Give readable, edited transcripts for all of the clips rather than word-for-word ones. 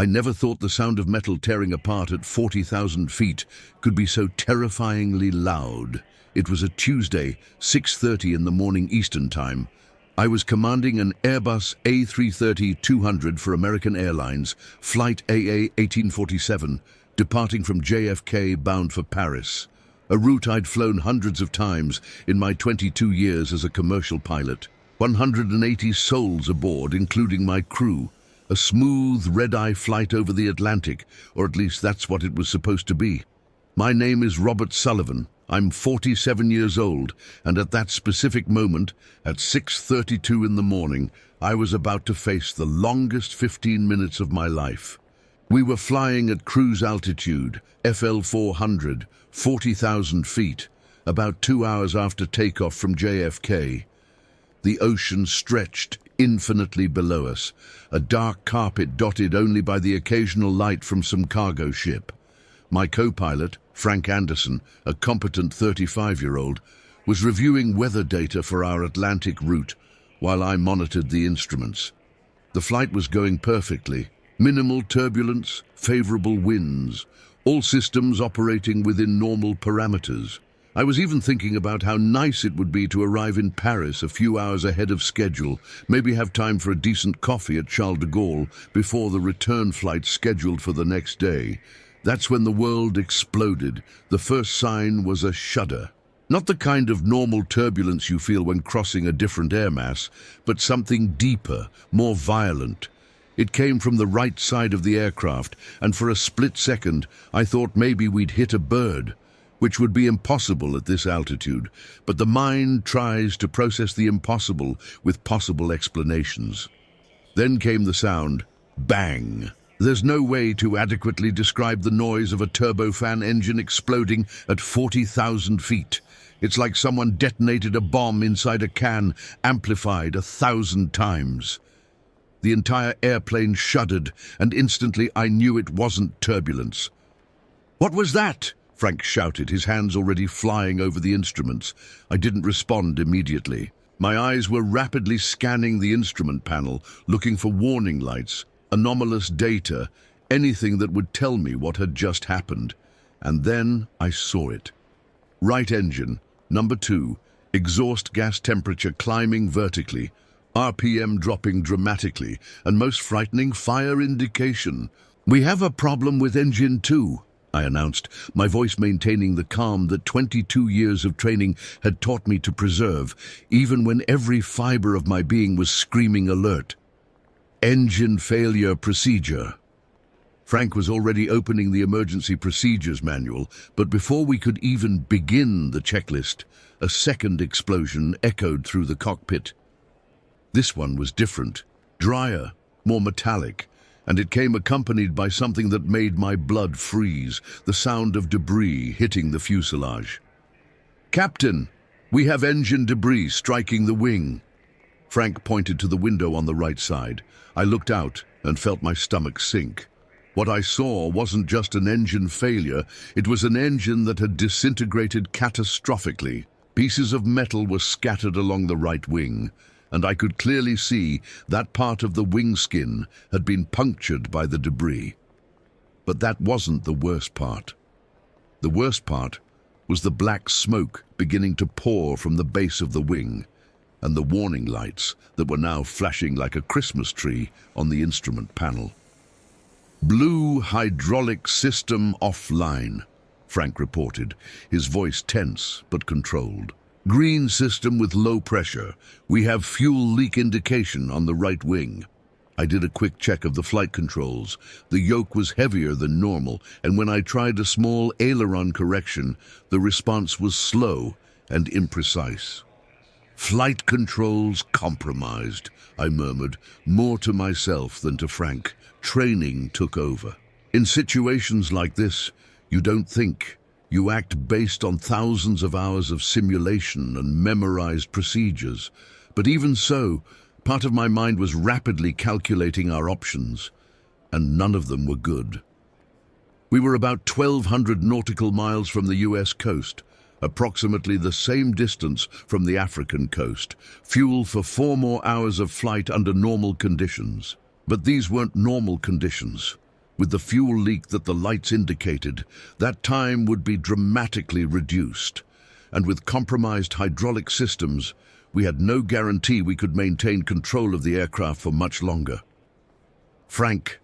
I never thought the sound of metal tearing apart at 40,000 feet could be so terrifyingly loud. It was a Tuesday, 6:30 in the morning Eastern Time. I was commanding an Airbus A330-200 for American Airlines, flight AA-1847, departing from JFK bound for Paris, a route I'd flown hundreds of times in my 22 years as a commercial pilot. 180 souls aboard, including my crew. A smooth, red-eye flight over the Atlantic, or at least that's what it was supposed to be. My name is Robert Sullivan. I'm 47 years old, and at that specific moment, at 6:32 in the morning, I was about to face the longest 15 minutes of my life. We were flying at cruise altitude, FL 400, 40,000 feet, about 2 hours after takeoff from JFK. The ocean stretched infinitely below us, a dark carpet dotted only by the occasional light from some cargo ship. My co-pilot, Frank Anderson, a competent 35-year-old, was reviewing weather data for our Atlantic route while I monitored the instruments. The flight was going perfectly. Minimal turbulence, favorable winds, all systems operating within normal parameters. I was even thinking about how nice it would be to arrive in Paris a few hours ahead of schedule, maybe have time for a decent coffee at Charles de Gaulle before the return flight scheduled for the next day. That's when the world exploded. The first sign was a shudder. Not the kind of normal turbulence you feel when crossing a different air mass, but something deeper, more violent. It came from the right side of the aircraft, and for a split second, I thought maybe we'd hit a bird, which would be impossible at this altitude, but the mind tries to process the impossible with possible explanations. Then came the sound, bang. There's no way to adequately describe the noise of a turbofan engine exploding at 40,000 feet. It's like someone detonated a bomb inside a can, amplified 1,000 times. The entire airplane shuddered, and instantly I knew it wasn't turbulence. "What was that?" Frank shouted, his hands already flying over the instruments. I didn't respond immediately. My eyes were rapidly scanning the instrument panel, looking for warning lights, anomalous data, anything that would tell me what had just happened. And then I saw it. Right engine, number 2, exhaust gas temperature climbing vertically, RPM dropping dramatically, and most frightening, fire indication. "We have a problem with engine 2, I announced, my voice maintaining the calm that 22 years of training had taught me to preserve, even when every fiber of my being was screaming alert. "Engine failure procedure." Frank was already opening the emergency procedures manual, but before we could even begin the checklist, a second explosion echoed through the cockpit. This one was different, drier, more metallic, and it came accompanied by something that made my blood freeze, the sound of debris hitting the fuselage. "Captain, we have engine debris striking the wing." Frank pointed to the window on the right side. I looked out and felt my stomach sink. What I saw wasn't just an engine failure, it was an engine that had disintegrated catastrophically. Pieces of metal were scattered along the right wing, and I could clearly see that part of the wing skin had been punctured by the debris. But that wasn't the worst part. The worst part was the black smoke beginning to pour from the base of the wing, and the warning lights that were now flashing like a Christmas tree on the instrument panel. "Blue hydraulic system offline," Frank reported, his voice tense but controlled. "Green system with low pressure. We have fuel leak indication on the right wing." I did a quick check of the flight controls. The yoke was heavier than normal, and when I tried a small aileron correction, the response was slow and imprecise. "Flight controls compromised," I murmured, more to myself than to Frank. Training took over. In situations like this, you don't think. You act based on thousands of hours of simulation and memorized procedures. But even so, part of my mind was rapidly calculating our options, and none of them were good. We were about 1,200 nautical miles from the US coast, approximately the same distance from the African coast, fuel for 4 more hours of flight under normal conditions. But these weren't normal conditions. with the fuel leak that the lights indicated, that time would be dramatically reduced. And with compromised hydraulic systems, we had no guarantee we could maintain control of the aircraft for much longer. Frank,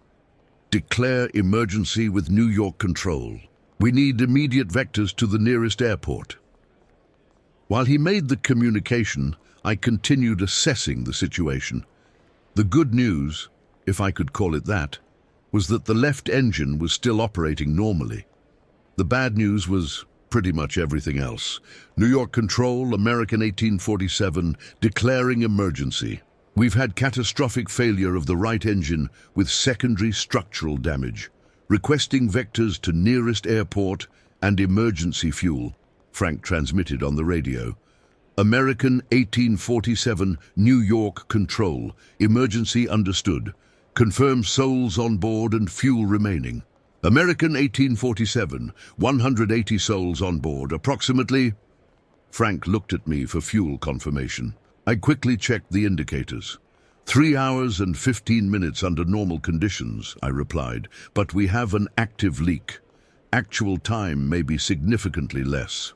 declare emergency with New York Control. We need immediate vectors to the nearest airport. While he made the communication, I continued assessing the situation. The good news, if I could call it that, was that the left engine was still operating normally. The bad news was pretty much everything else. New York Control, American 1847, declaring emergency. We've had catastrophic failure of the right engine with secondary structural damage. Requesting vectors to nearest airport and emergency fuel, Frank transmitted on the radio. American 1847, New York Control, emergency understood. Confirm souls on board and fuel remaining. American 1847, 180 souls on board, approximately. Frank looked at me for fuel confirmation. I quickly checked the indicators. 3 hours and 15 minutes under normal conditions, I replied, but we have an active leak. Actual time may be significantly less.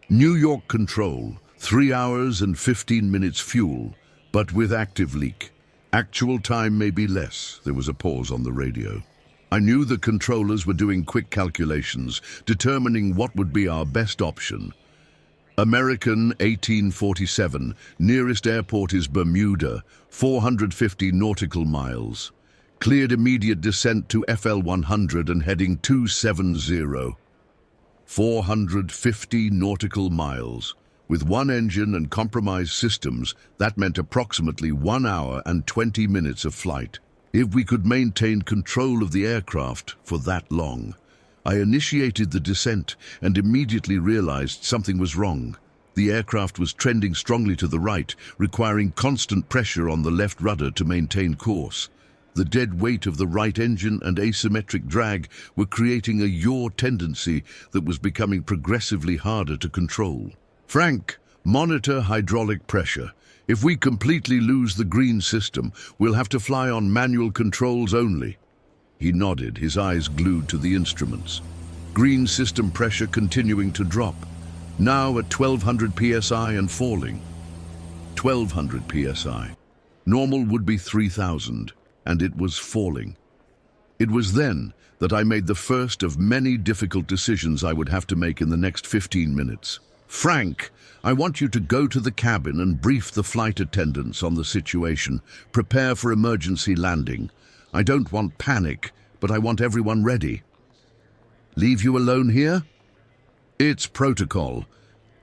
New York Control, 3 hours and 15 minutes fuel, but with active leak. Actual time may be less. There was a pause on the radio. I knew the controllers were doing quick calculations, determining what would be our best option. American 1847, nearest airport is Bermuda, 450 nautical miles. Cleared immediate descent to FL 100 and heading 270. 450 nautical miles. With one engine and compromised systems, that meant approximately 1 hour and 20 minutes of flight. If we could maintain control of the aircraft for that long. I initiated the descent and immediately realized something was wrong. The aircraft was trending strongly to the right, requiring constant pressure on the left rudder to maintain course. The dead weight of the right engine and asymmetric drag were creating a yaw tendency that was becoming progressively harder to control. Frank, monitor hydraulic pressure. If we completely lose the green system, we'll have to fly on manual controls only. He nodded, his eyes glued to the instruments. Green system pressure continuing to drop, now at 1200 psi and falling. 1200 psi. Normal would be 3000, and it was falling. It was then that I made the first of many difficult decisions I would have to make in the next 15 minutes. Frank, I want you to go to the cabin and brief the flight attendants on the situation. Prepare for emergency landing. I don't want panic, but I want everyone ready. Leave you alone here? It's protocol.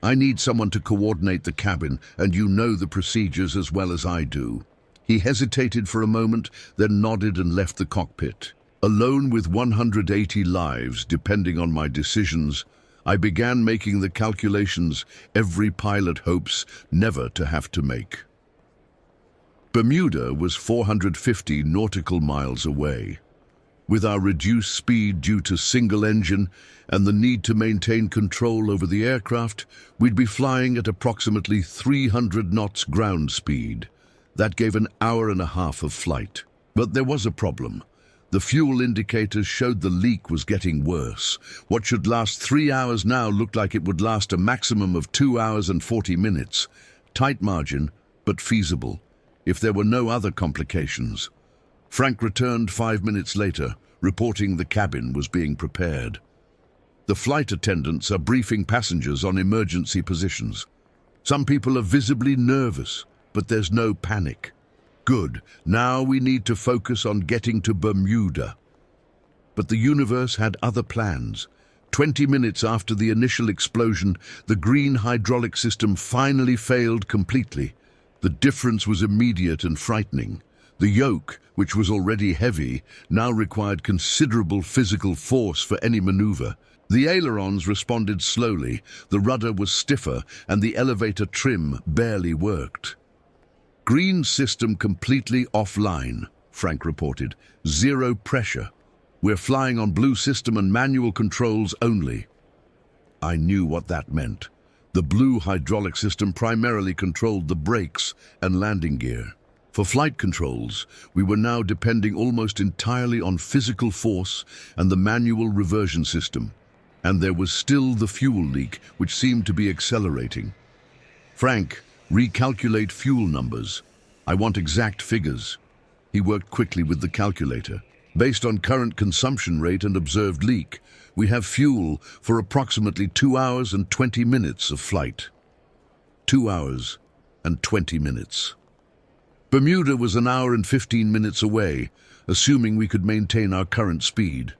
I need someone to coordinate the cabin, and you know the procedures as well as I do. He hesitated for a moment, then nodded and left the cockpit. Alone with 180 lives depending on my decisions, I began making the calculations every pilot hopes never to have to make. Bermuda was 450 nautical miles away. With our reduced speed due to single engine and the need to maintain control over the aircraft, we'd be flying at approximately 300 knots ground speed. That gave an hour and a half of flight. But there was a problem. The fuel indicators showed the leak was getting worse. What should last 3 hours now looked like it would last a maximum of 2 hours and 40 minutes. Tight margin, but feasible, if there were no other complications. Frank returned 5 minutes later, reporting the cabin was being prepared. The flight attendants are briefing passengers on emergency positions. Some people are visibly nervous, but there's no panic. Good. Now we need to focus on getting to Bermuda. But the universe had other plans. 20 minutes after the initial explosion, the green hydraulic system finally failed completely. The difference was immediate and frightening. The yoke, which was already heavy, now required considerable physical force for any maneuver. The ailerons responded slowly, the rudder was stiffer, and the elevator trim barely worked. Green system completely offline, Frank reported. Zero pressure. We're flying on blue system and manual controls only. I knew what that meant. The blue hydraulic system primarily controlled the brakes and landing gear. For flight controls, we were now depending almost entirely on physical force and the manual reversion system. And there was still the fuel leak, which seemed to be accelerating. Frank, recalculate fuel numbers. I want exact figures. He worked quickly with the calculator. Based on current consumption rate and observed leak, we have fuel for approximately 2 hours and 20 minutes of flight. 2 hours and 20 minutes. Bermuda was an hour and 15 minutes away, assuming we could maintain our current speed.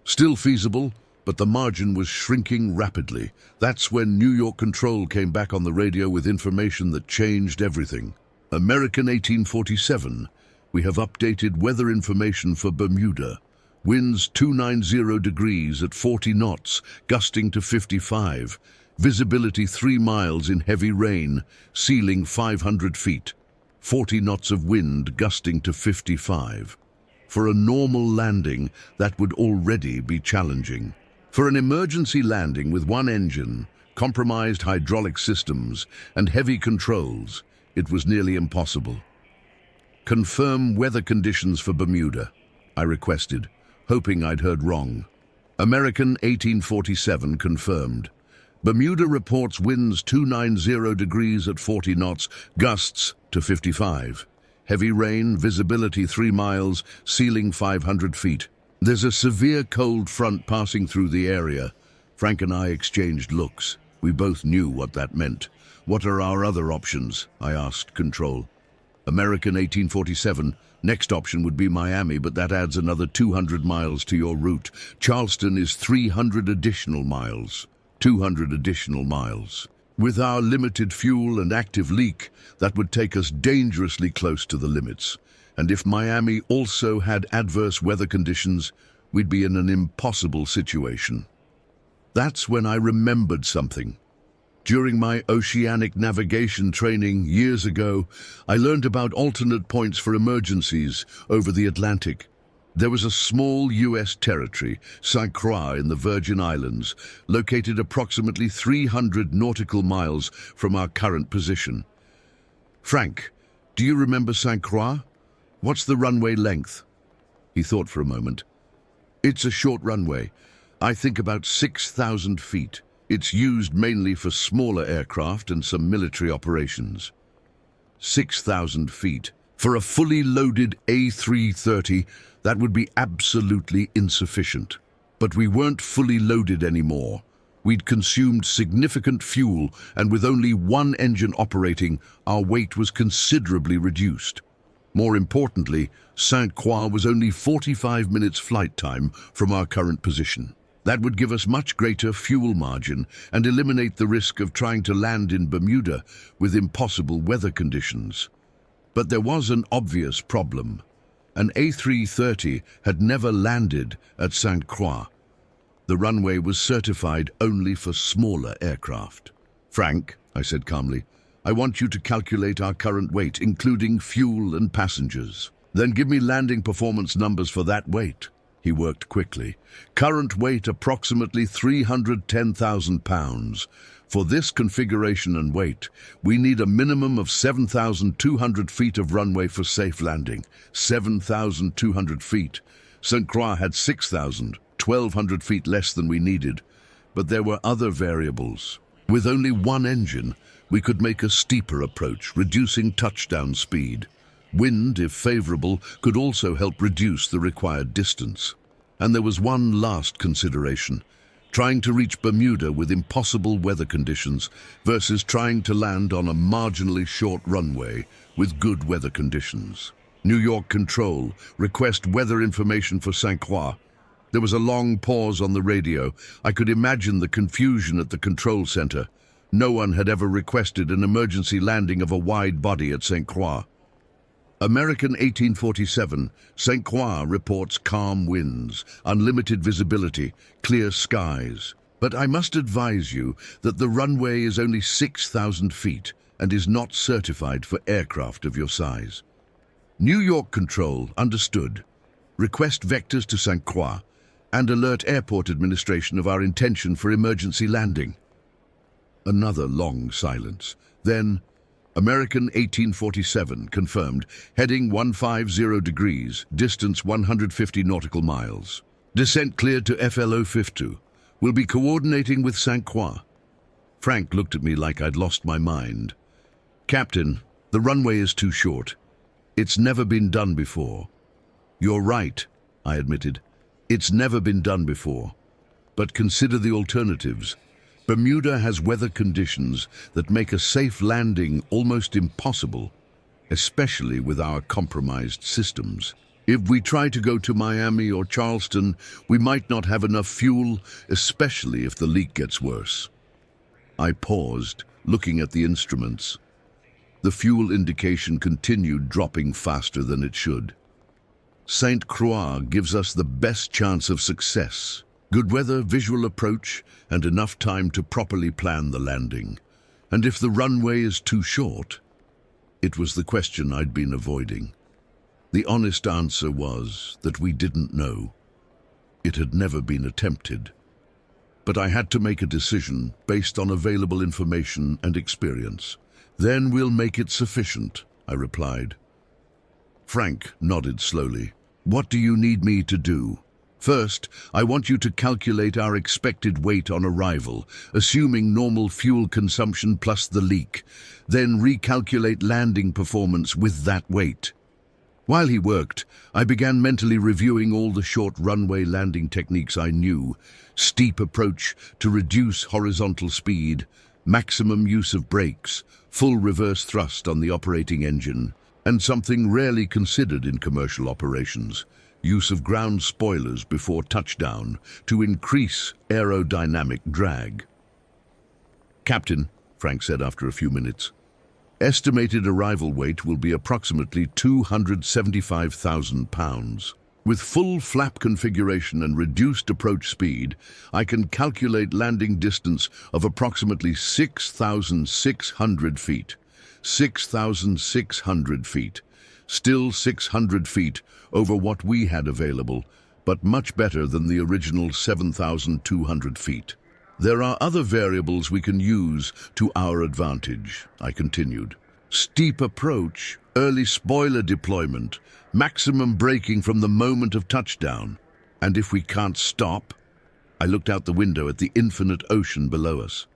Still feasible, but the margin was shrinking rapidly. That's when New York Control came back on the radio with information that changed everything. American 1847, we have updated weather information for Bermuda. Winds 290 degrees at 40 knots, gusting to 55. Visibility 3 miles in heavy rain, ceiling 500 feet. 40 knots of wind gusting to 55. For a normal landing, that would already be challenging. For an emergency landing with one engine, compromised hydraulic systems, and heavy controls, it was nearly impossible. Confirm weather conditions for Bermuda, I requested, hoping I'd heard wrong. American 1847 confirmed. Bermuda reports winds 290 degrees at 40 knots, gusts to 55. Heavy rain, visibility 3 miles, ceiling 500 feet. There's a severe cold front passing through the area. Frank and I exchanged looks. We both knew what that meant. What are our other options? I asked Control. American 1847, next option would be Miami, but that adds another 200 miles to your route. Charleston is 300 additional miles. 200 additional miles. With our limited fuel and active leak, that would take us dangerously close to the limits. And if Miami also had adverse weather conditions, we'd be in an impossible situation. That's when I remembered something. During my oceanic navigation training years ago, I learned about alternate points for emergencies over the Atlantic. There was a small U.S. territory, St. Croix in the Virgin Islands, located approximately 300 nautical miles from our current position. Frank, do you remember St. Croix? What's the runway length? He thought for a moment. It's a short runway. I think about 6,000 feet. It's used mainly for smaller aircraft and some military operations. 6,000 feet. For a fully loaded A330, that would be absolutely insufficient. But we weren't fully loaded anymore. We'd consumed significant fuel, and with only one engine operating, our weight was considerably reduced. More importantly, St. Croix was only 45 minutes flight time from our current position. That would give us much greater fuel margin and eliminate the risk of trying to land in Bermuda with impossible weather conditions. But there was an obvious problem. An A330 had never landed at St. Croix. The runway was certified only for smaller aircraft. Frank, I said calmly, I want you to calculate our current weight, including fuel and passengers. Then give me landing performance numbers for that weight. He worked quickly. Current weight approximately 310,000 pounds. For this configuration and weight, we need a minimum of 7,200 feet of runway for safe landing. 7,200 feet. St. Croix had 6,000, 1,200 feet less than we needed. But there were other variables. With only one engine, we could make a steeper approach, reducing touchdown speed. Wind, if favorable, could also help reduce the required distance. And there was one last consideration. Trying to reach Bermuda with impossible weather conditions versus trying to land on a marginally short runway with good weather conditions. New York Control, request weather information for St. Croix. There was a long pause on the radio. I could imagine the confusion at the control center. No one had ever requested an emergency landing of a wide body at St. Croix. American 1847, St. Croix reports calm winds, unlimited visibility, clear skies. But I must advise you that the runway is only 6,000 feet and is not certified for aircraft of your size. New York Control, understood. Request vectors to St. Croix and alert Airport Administration of our intention for emergency landing. Another long silence. Then, American 1847, confirmed, heading 150 degrees, distance 150 nautical miles. Descent cleared to FLO 52. We'll be coordinating with St. Croix. Frank looked at me like I'd lost my mind. Captain, the runway is too short. It's never been done before. You're right, I admitted. It's never been done before. But consider the alternatives. Bermuda has weather conditions that make a safe landing almost impossible, especially with our compromised systems. If we try to go to Miami or Charleston, we might not have enough fuel, especially if the leak gets worse. I paused, looking at the instruments. The fuel indication continued dropping faster than it should. St. Croix gives us the best chance of success. Good weather, visual approach, and enough time to properly plan the landing. And if the runway is too short? It was the question I'd been avoiding. The honest answer was that we didn't know. It had never been attempted. But I had to make a decision based on available information and experience. Then we'll make it sufficient, I replied. Frank nodded slowly. What do you need me to do? First, I want you to calculate our expected weight on arrival, assuming normal fuel consumption plus the leak. Then recalculate landing performance with that weight. While he worked, I began mentally reviewing all the short runway landing techniques I knew. Steep approach to reduce horizontal speed, maximum use of brakes, full reverse thrust on the operating engine, and something rarely considered in commercial operations, use of ground spoilers before touchdown to increase aerodynamic drag. Captain, Frank said after a few minutes, estimated arrival weight will be approximately 275,000 pounds. With full flap configuration and reduced approach speed, I can calculate landing distance of approximately 6,600 feet. 6,600 feet. Still 600 feet over what we had available, but much better than the original 7,200 feet. There are other variables we can use to our advantage, I continued. Steep approach, early spoiler deployment, maximum braking from the moment of touchdown. And if we can't stop? I looked out the window at the infinite ocean below us.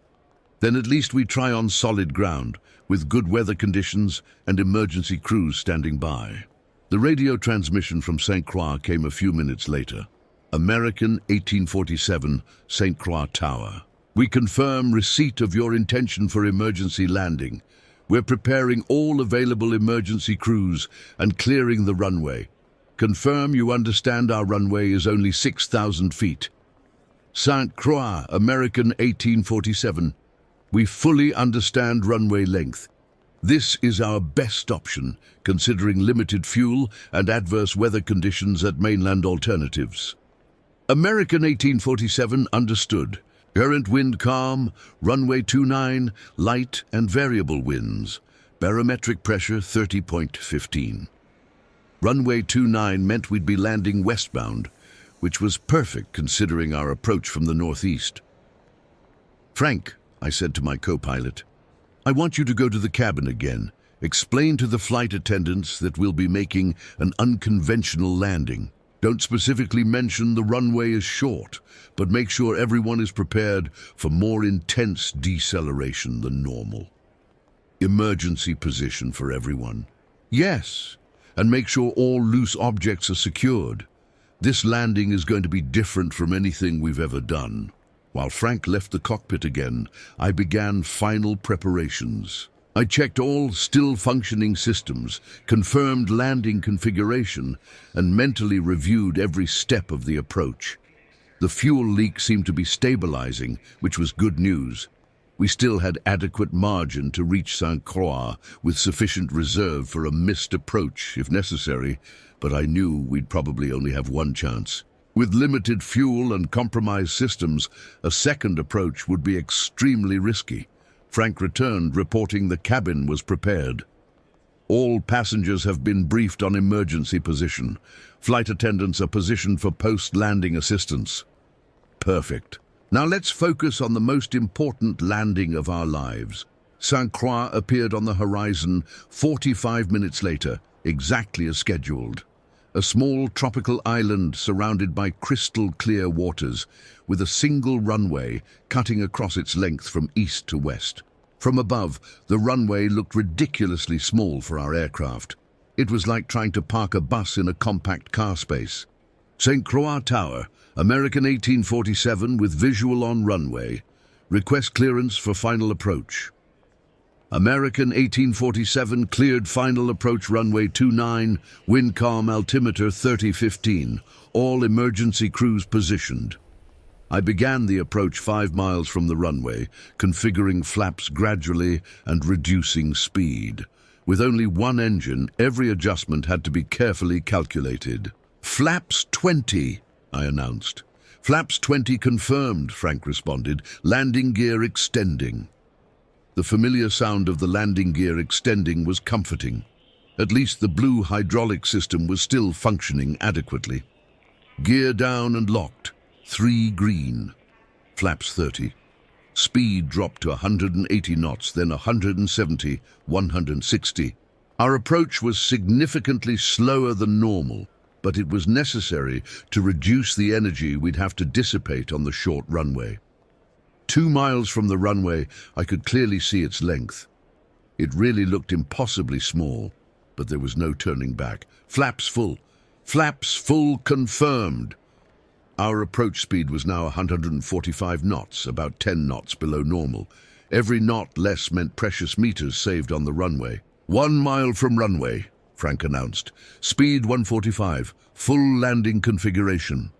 Then at least we try on solid ground, with good weather conditions and emergency crews standing by. The radio transmission from St. Croix came a few minutes later. American 1847, St. Croix Tower. We confirm receipt of your intention for emergency landing. We're preparing all available emergency crews and clearing the runway. Confirm you understand our runway is only 6,000 feet. St. Croix, American 1847. We fully understand runway length. This is our best option, considering limited fuel and adverse weather conditions at mainland alternatives. American 1847 understood. Current wind calm, runway 29, light and variable winds. Barometric pressure 30.15. Runway 29 meant we'd be landing westbound, which was perfect considering our approach from the northeast. Frank, I said to my co-pilot, I want you to go to the cabin again. Explain to the flight attendants that we'll be making an unconventional landing. Don't specifically mention the runway is short, but make sure everyone is prepared for more intense deceleration than normal. Emergency position for everyone. Yes, and make sure all loose objects are secured. This landing is going to be different from anything we've ever done. While Frank left the cockpit again, I began final preparations. I checked all still functioning systems, confirmed landing configuration, and mentally reviewed every step of the approach. The fuel leak seemed to be stabilizing, which was good news. We still had adequate margin to reach St. Croix with sufficient reserve for a missed approach if necessary, but I knew we'd probably only have one chance. With limited fuel and compromised systems, a second approach would be extremely risky. Frank returned, reporting the cabin was prepared. All passengers have been briefed on emergency position. Flight attendants are positioned for post-landing assistance. Perfect. Now let's focus on the most important landing of our lives. St. Croix appeared on the horizon 45 minutes later, exactly as scheduled. A small tropical island surrounded by crystal-clear waters, with a single runway cutting across its length from east to west. From above, the runway looked ridiculously small for our aircraft. It was like trying to park a bus in a compact car space. St. Croix Tower, American 1847 with visual on runway. Request clearance for final approach. American 1847 cleared final approach runway 29, wind calm altimeter 3015, all emergency crews positioned. I began the approach 5 miles from the runway, configuring flaps gradually and reducing speed. With only one engine, every adjustment had to be carefully calculated. Flaps 20, I announced. Flaps 20 confirmed, Frank responded, landing gear extending. The familiar sound of the landing gear extending was comforting. At least the blue hydraulic system was still functioning adequately. Gear down and locked. 3 green. Flaps 30. Speed dropped to 180 knots, then 170, 160. Our approach was significantly slower than normal, but it was necessary to reduce the energy we'd have to dissipate on the short runway. 2 miles from the runway, I could clearly see its length. It really looked impossibly small, but there was no turning back. Flaps full. Flaps full confirmed. Our approach speed was now 145 knots, about 10 knots below normal. Every knot less meant precious meters saved on the runway. 1 mile from runway, Frank announced. Speed 145, full landing configuration.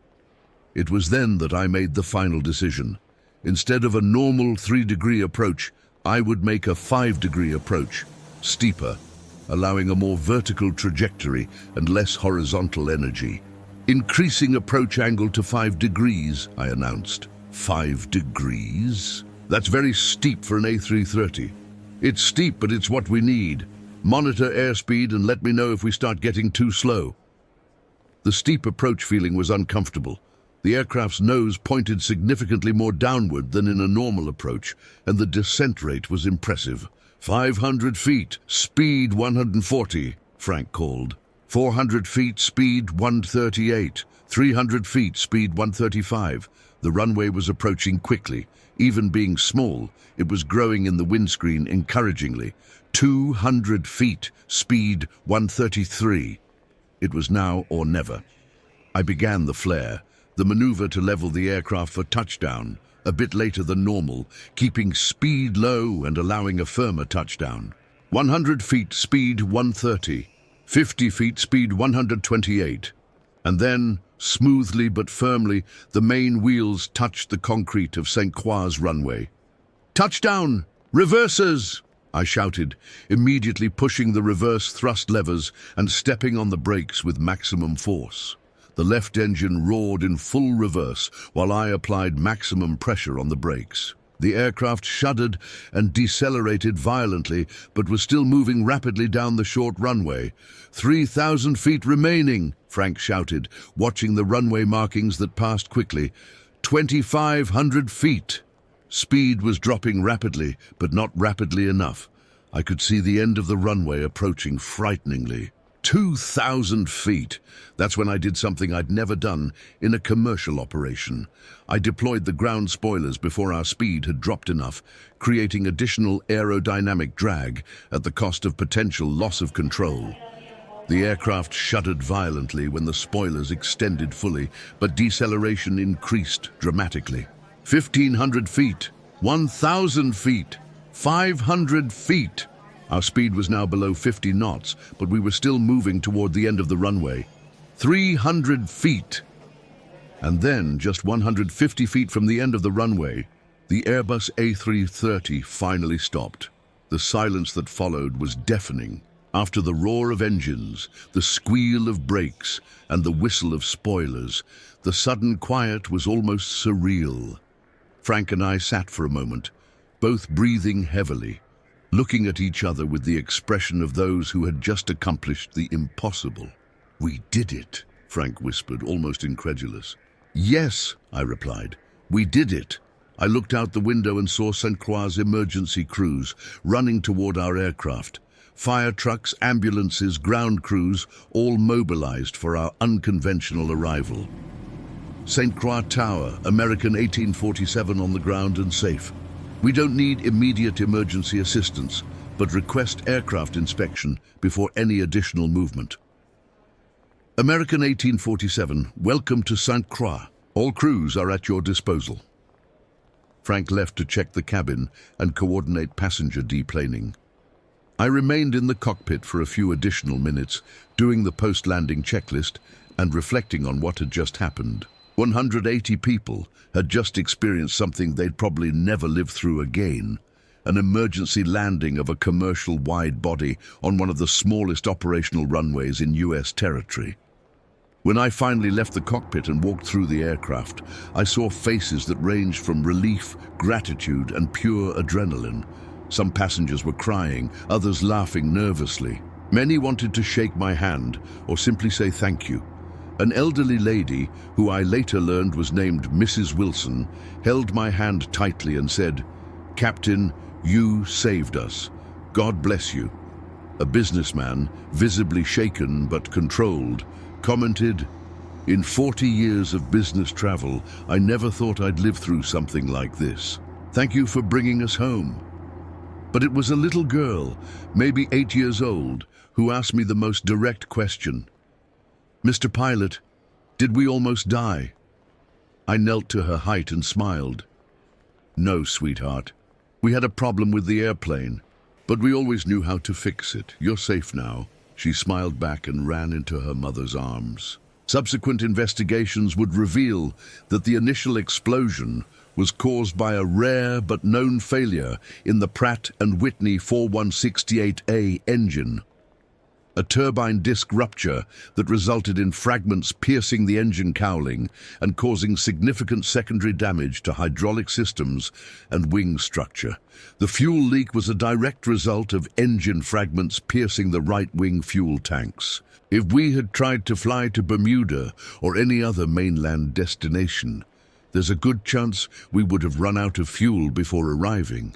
It was then that I made the final decision. Instead of a normal 3-degree approach, I would make a 5-degree approach, steeper, allowing a more vertical trajectory and less horizontal energy. Increasing approach angle to 5 degrees, I announced. 5 degrees? That's very steep for an A330. It's steep, but it's what we need. Monitor airspeed and let me know if we start getting too slow. The steep approach feeling was uncomfortable. The aircraft's nose pointed significantly more downward than in a normal approach, and the descent rate was impressive. 500 feet, speed 140, Frank called. 400 feet, speed 138. 300 feet, speed 135. The runway was approaching quickly. Even being small, it was growing in the windscreen encouragingly. 200 feet, speed 133. It was now or never. I began the flare. The maneuver to level the aircraft for touchdown, a bit later than normal, keeping speed low and allowing a firmer touchdown. 100 feet, speed 130. 50 feet, speed 128. And then, smoothly but firmly, the main wheels touched the concrete of St. Croix's runway. Touchdown! Reversers! I shouted, immediately pushing the reverse thrust levers and stepping on the brakes with maximum force. The left engine roared in full reverse while I applied maximum pressure on the brakes. The aircraft shuddered and decelerated violently, but was still moving rapidly down the short runway. 3,000 feet remaining, Frank shouted, watching the runway markings that passed quickly. 2,500 feet. Speed was dropping rapidly, but not rapidly enough. I could see the end of the runway approaching frighteningly. 2,000 feet. That's when I did something I'd never done in a commercial operation. I deployed the ground spoilers before our speed had dropped enough, creating additional aerodynamic drag at the cost of potential loss of control. The aircraft shuddered violently when the spoilers extended fully, but deceleration increased dramatically. 1,500 feet, 1,000 feet, 500 feet. Our speed was now below 50 knots, but we were still moving toward the end of the runway. 300 feet. And then, just 150 feet from the end of the runway, the Airbus A330 finally stopped. The silence that followed was deafening. After the roar of engines, the squeal of brakes, and the whistle of spoilers, the sudden quiet was almost surreal. Frank and I sat for a moment, both breathing heavily, looking at each other with the expression of those who had just accomplished the impossible. "We did it," Frank whispered, almost incredulous. "Yes," I replied, "we did it. I looked out the window and saw St. Croix's emergency crews running toward our aircraft. Fire trucks, ambulances, ground crews, all mobilized for our unconventional arrival. St. Croix Tower, American 1847 on the ground and safe. We don't need immediate emergency assistance, but request aircraft inspection before any additional movement. American 1847, welcome to St. Croix. All crews are at your disposal. Frank left to check the cabin and coordinate passenger deplaning. I remained in the cockpit for a few additional minutes, doing the post-landing checklist and reflecting on what had just happened. 180 people had just experienced something they'd probably never live through again, an emergency landing of a commercial wide body on one of the smallest operational runways in US territory. When I finally left the cockpit and walked through the aircraft, I saw faces that ranged from relief, gratitude, and pure adrenaline. Some passengers were crying, others laughing nervously. Many wanted to shake my hand or simply say thank you. An elderly lady, who I later learned was named Mrs. Wilson, held my hand tightly and said, "Captain, you saved us. God bless you." A businessman, visibly shaken but controlled, commented, "In 40 years of business travel, I never thought I'd live through something like this. Thank you for bringing us home." But it was a little girl, maybe 8 years old, who asked me the most direct question. "Mr. Pilot, did we almost die?" I knelt to her height and smiled. "No, sweetheart. We had a problem with the airplane, but we always knew how to fix it. You're safe now." She smiled back and ran into her mother's arms. Subsequent investigations would reveal that the initial explosion was caused by a rare but known failure in the Pratt & Whitney 4168A engine. A turbine disc rupture that resulted in fragments piercing the engine cowling and causing significant secondary damage to hydraulic systems and wing structure. The fuel leak was a direct result of engine fragments piercing the right wing fuel tanks. If we had tried to fly to Bermuda or any other mainland destination, there's a good chance we would have run out of fuel before arriving.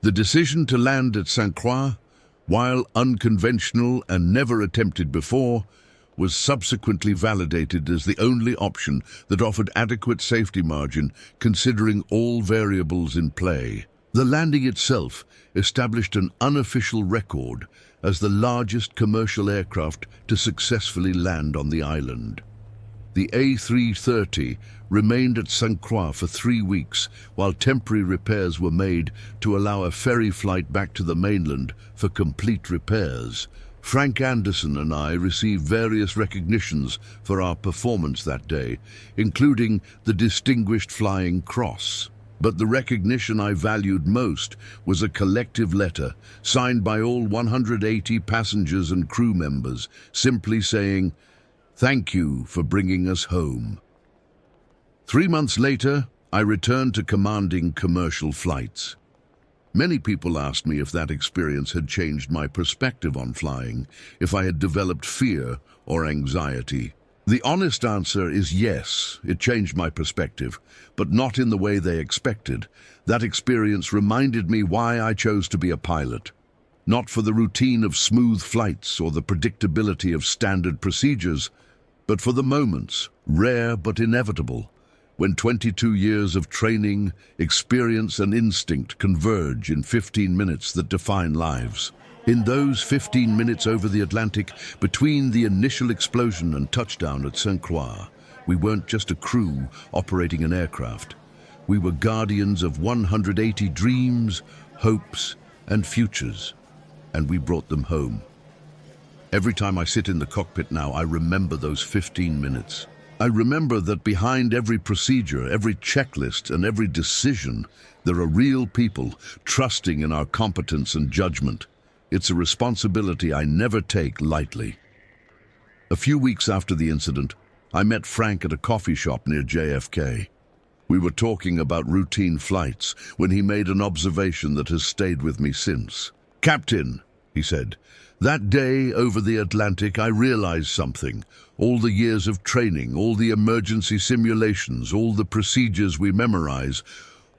The decision to land at St. Croix, while unconventional and never attempted before, was subsequently validated as the only option that offered adequate safety margin considering all variables in play. The landing itself established an unofficial record as the largest commercial aircraft to successfully land on the island. The A330 remained at St. Croix for 3 weeks while temporary repairs were made to allow a ferry flight back to the mainland for complete repairs. Frank Anderson and I received various recognitions for our performance that day, including the Distinguished Flying Cross. But the recognition I valued most was a collective letter signed by all 180 passengers and crew members, simply saying, "Thank you for bringing us home." 3 months later, I returned to commanding commercial flights. Many people asked me if that experience had changed my perspective on flying, if I had developed fear or anxiety. The honest answer is yes, it changed my perspective, but not in the way they expected. That experience reminded me why I chose to be a pilot. Not for the routine of smooth flights or the predictability of standard procedures, but for the moments, rare but inevitable, when 22 years of training, experience and instinct converge in 15 minutes that define lives. In those 15 minutes over the Atlantic, between the initial explosion and touchdown at St. Croix, we weren't just a crew operating an aircraft. We were guardians of 180 dreams, hopes, and futures, and we brought them home. Every time I sit in the cockpit now, I remember those 15 minutes. I remember that behind every procedure, every checklist, and every decision, there are real people trusting in our competence and judgment. It's a responsibility I never take lightly. A few weeks after the incident, I met Frank at a coffee shop near JFK. We were talking about routine flights when he made an observation that has stayed with me since. "Captain, he said. That day over the Atlantic, I realized something. All the years of training, all the emergency simulations, all the procedures we memorize,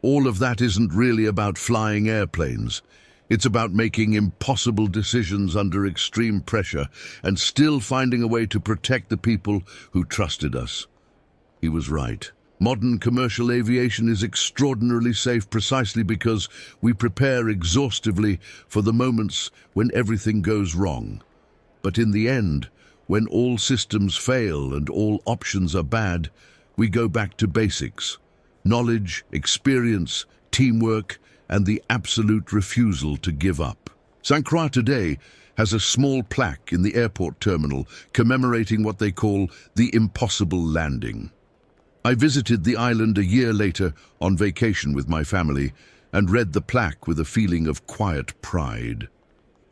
all of that isn't really about flying airplanes. It's about making impossible decisions under extreme pressure and still finding a way to protect the people who trusted us. He was right. Modern commercial aviation is extraordinarily safe precisely because we prepare exhaustively for the moments when everything goes wrong. But in the end, when all systems fail and all options are bad, we go back to basics: knowledge, experience, teamwork, and the absolute refusal to give up. St. Croix today has a small plaque in the airport terminal commemorating what they call the impossible landing. I visited the island a year later on vacation with my family and read the plaque with a feeling of quiet pride.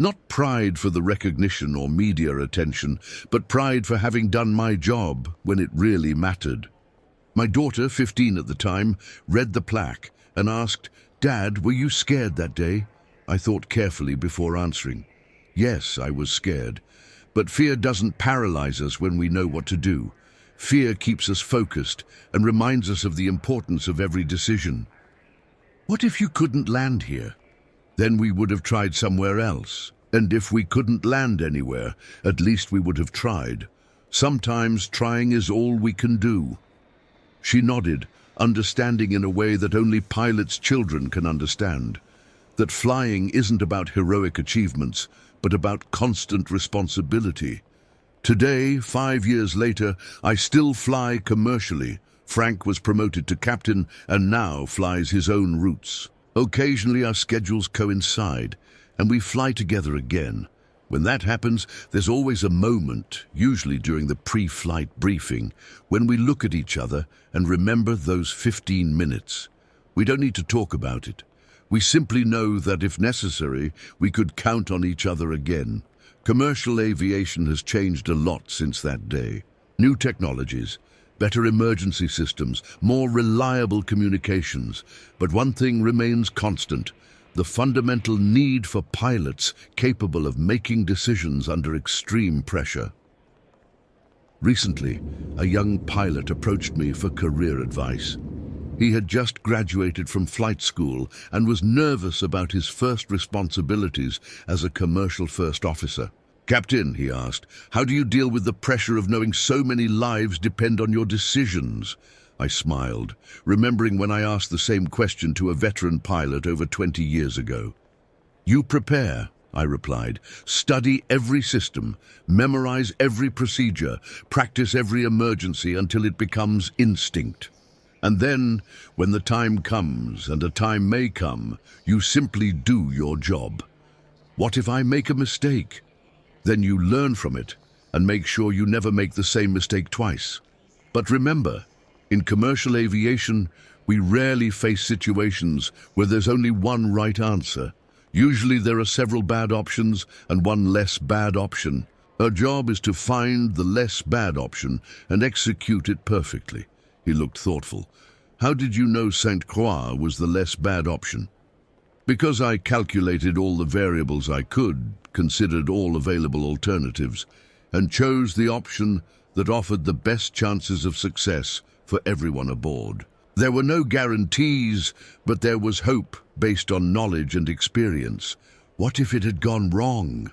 Not pride for the recognition or media attention, but pride for having done my job when it really mattered. My daughter, 15 at the time, read the plaque and asked, "Dad, were you scared that day?" I thought carefully before answering. Yes, I was scared. But fear doesn't paralyze us when we know what to do. Fear keeps us focused and reminds us of the importance of every decision. What if you couldn't land here? Then we would have tried somewhere else. And if we couldn't land anywhere, at least we would have tried. Sometimes trying is all we can do. She nodded, understanding in a way that only pilots' children can understand. That flying isn't about heroic achievements, but about constant responsibility. Today, 5 years later, I still fly commercially. Frank was promoted to captain and now flies his own routes. Occasionally our schedules coincide, and we fly together again. When that happens, there's always a moment, usually during the pre-flight briefing, when we look at each other and remember those 15 minutes. We don't need to talk about it. We simply know that if necessary, we could count on each other again. Commercial aviation has changed a lot since that day. New technologies, better emergency systems, more reliable communications. But one thing remains constant: the fundamental need for pilots capable of making decisions under extreme pressure. Recently, a young pilot approached me for career advice. He had just graduated from flight school and was nervous about his first responsibilities as a commercial first officer. "Captain," he asked, "how do you deal with the pressure of knowing so many lives depend on your decisions?" I smiled, remembering when I asked the same question to a veteran pilot over 20 years ago. "You prepare," I replied. "Study every system, memorize every procedure, practice every emergency until it becomes instinct. And then, when the time comes, and a time may come, you simply do your job. What if I make a mistake? Then you learn from it and make sure you never make the same mistake twice. But remember, in commercial aviation, we rarely face situations where there's only one right answer. Usually there are several bad options and one less bad option. Our job is to find the less bad option and execute it perfectly." He looked thoughtful. "How did you know St. Croix was the less bad option?" "Because I calculated all the variables I could, considered all available alternatives, and chose the option that offered the best chances of success for everyone aboard. There were no guarantees, but there was hope based on knowledge and experience. What if it had gone wrong?"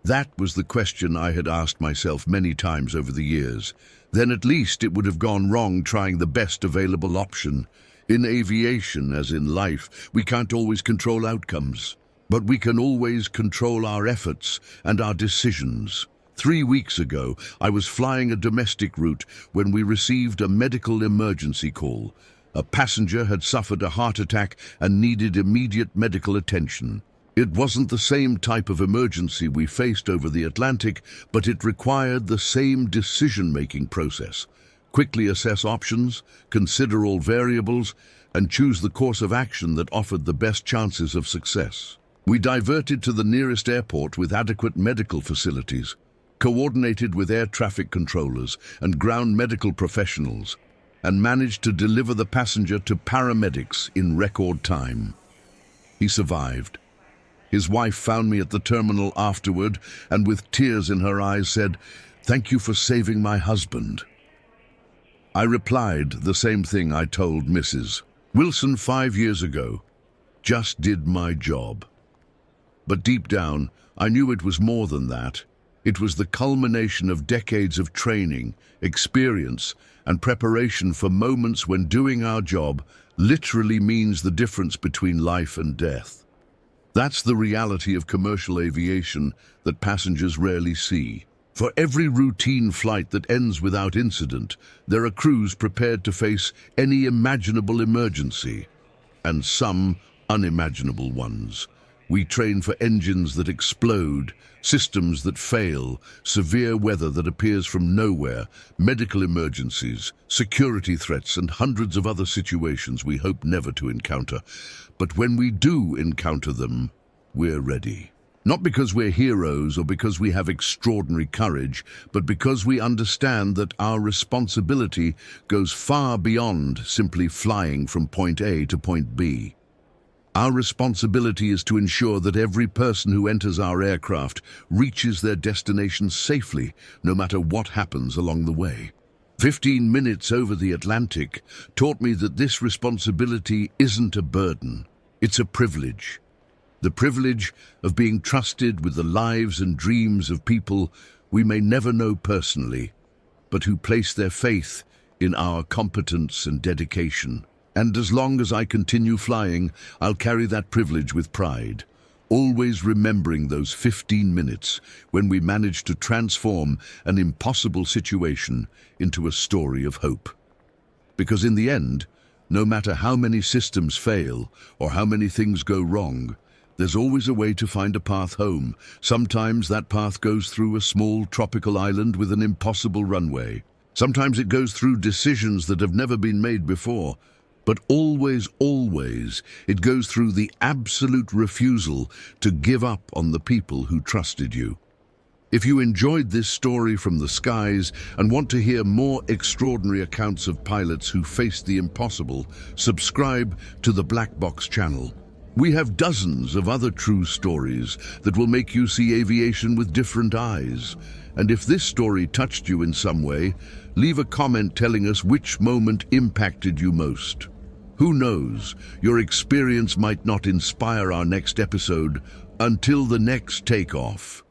That was the question I had asked myself many times over the years. Then at least it would have gone wrong trying the best available option. In aviation, as in life, we can't always control outcomes, but we can always control our efforts and our decisions. 3 weeks ago, I was flying a domestic route when we received a medical emergency call. A passenger had suffered a heart attack and needed immediate medical attention. It wasn't the same type of emergency we faced over the Atlantic, but it required the same decision-making process. Quickly assess options, consider all variables, and choose the course of action that offered the best chances of success. We diverted to the nearest airport with adequate medical facilities, coordinated with air traffic controllers and ground medical professionals, and managed to deliver the passenger to paramedics in record time. He survived. His wife found me at the terminal afterward and with tears in her eyes said, "Thank you for saving my husband." I replied the same thing I told Mrs. Wilson 5 years ago. Just did my job. But deep down, I knew it was more than that. It was the culmination of decades of training, experience, and preparation for moments when doing our job literally means the difference between life and death. That's the reality of commercial aviation that passengers rarely see. For every routine flight that ends without incident, there are crews prepared to face any imaginable emergency, and some unimaginable ones. We train for engines that explode, systems that fail, severe weather that appears from nowhere, medical emergencies, security threats, and hundreds of other situations we hope never to encounter. But when we do encounter them, we're ready. Not because we're heroes or because we have extraordinary courage, but because we understand that our responsibility goes far beyond simply flying from point A to point B. Our responsibility is to ensure that every person who enters our aircraft reaches their destination safely, no matter what happens along the way. 15 minutes over the Atlantic taught me that this responsibility isn't a burden, it's a privilege. The privilege of being trusted with the lives and dreams of people we may never know personally, but who place their faith in our competence and dedication. And as long as I continue flying, I'll carry that privilege with pride, always remembering those 15 minutes when we managed to transform an impossible situation into a story of hope. Because in the end, no matter how many systems fail or how many things go wrong, there's always a way to find a path home. Sometimes that path goes through a small tropical island with an impossible runway. Sometimes it goes through decisions that have never been made before. But always, always, it goes through the absolute refusal to give up on the people who trusted you. If you enjoyed this story from the skies and want to hear more extraordinary accounts of pilots who faced the impossible, subscribe to the Black Box channel. We have dozens of other true stories that will make you see aviation with different eyes. And if this story touched you in some way, leave a comment telling us which moment impacted you most. Who knows, your experience might not inspire our next episode. Until the next takeoff.